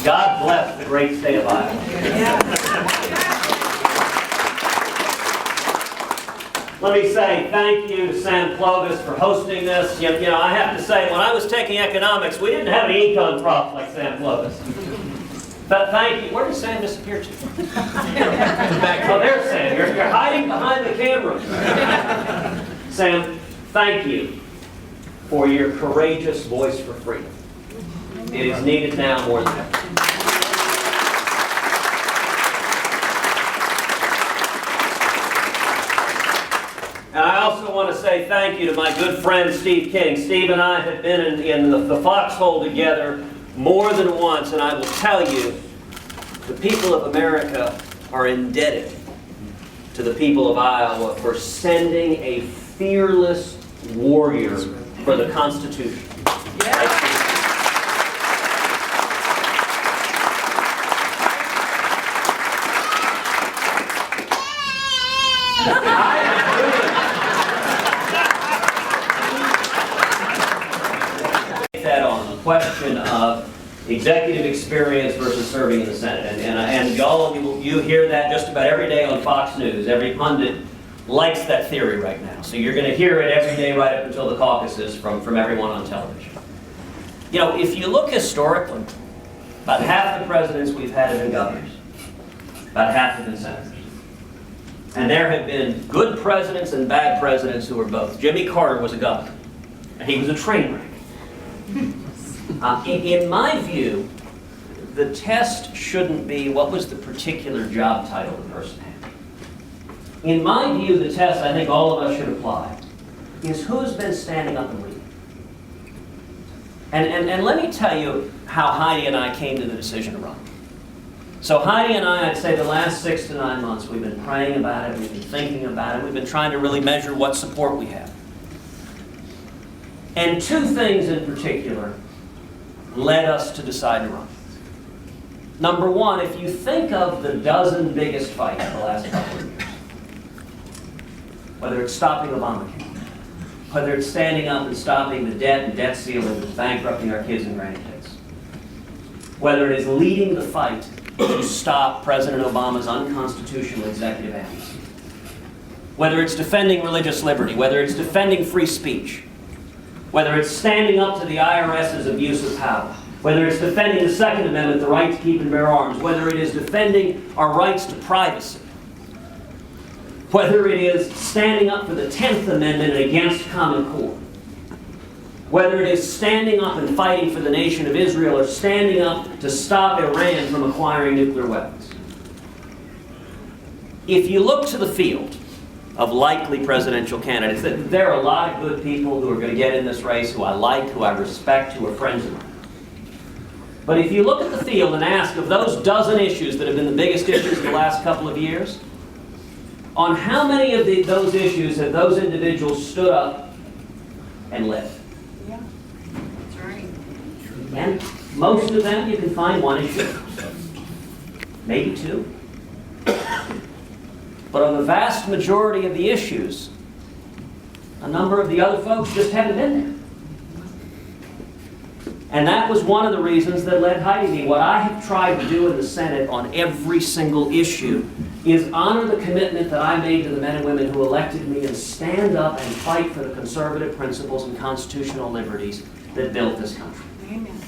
God bless the great state of Iowa. Let me say thank you to Sam Clovis for hosting this. You know, I have to say, when I was taking economics, we didn't have any econ profs like Sam Clovis. But thank you. Where did Sam disappear to? Oh, there's Sam. You're hiding behind the camera. Sam, thank you for your courageous voice for freedom. It is needed now more than ever. And I also want to say thank you to my good friend Steve King. Steve and I have been in the foxhole together more than once, and I will tell you, the people of America are indebted to the people of Iowa for sending a fearless warrior for the Constitution. Yeah. That on the question of executive experience versus serving in the Senate, and all of you hear that just about every day on Fox News. Every pundit likes that theory right now, so you're going to hear it every day right up until the caucuses from everyone on television. You know, if you look historically, about half the presidents we've had have been governors, about half have been senators. And there have been good presidents and bad presidents who were both. Jimmy Carter was a governor, and he was a train wreck. In my view, the test shouldn't be what was the particular job title the person had. In my view, the test I think all of us should apply is who's been standing up and leading. And let me tell you how Heidi and I came to the decision to run. So Heidi and I, I'd say the last 6 to 9 months, we've been praying about it, we've been thinking about it, we've been trying to really measure what support we have. And two things in particular led us to decide to run. Number one, if you think of the dozen biggest fights of the last couple of years, whether it's stopping Obamacare, whether it's standing up and stopping the debt and debt ceiling that's bankrupting our kids and grandkids, whether it is leading the fight to stop President Obama's unconstitutional executive amnesty, whether it's defending religious liberty, whether it's defending free speech, whether it's standing up to the IRS's abuse of power, whether it's defending the Second Amendment, the right to keep and bear arms, whether it is defending our rights to privacy, whether it is standing up for the 10th Amendment and against Common Core, whether it is standing up and fighting for the nation of Israel or standing up to stop Iran from acquiring nuclear weapons. If you look to the field of likely presidential candidates, there are a lot of good people who are going to get in this race, who I like, who I respect, who are friends of mine. But if you look at the field and ask of those dozen issues that have been the biggest issues of the last couple of years, on how many of those issues have those individuals stood up and led? Yeah, that's right. And most of them you can find one issue, maybe two. But on the vast majority of the issues, a number of the other folks just haven't been there. And that was one of the reasons that led Heidi to me. What I have tried to do in the Senate on every single issue is honor the commitment that I made to the men and women who elected me and stand up and fight for the conservative principles and constitutional liberties that built this country. Amen.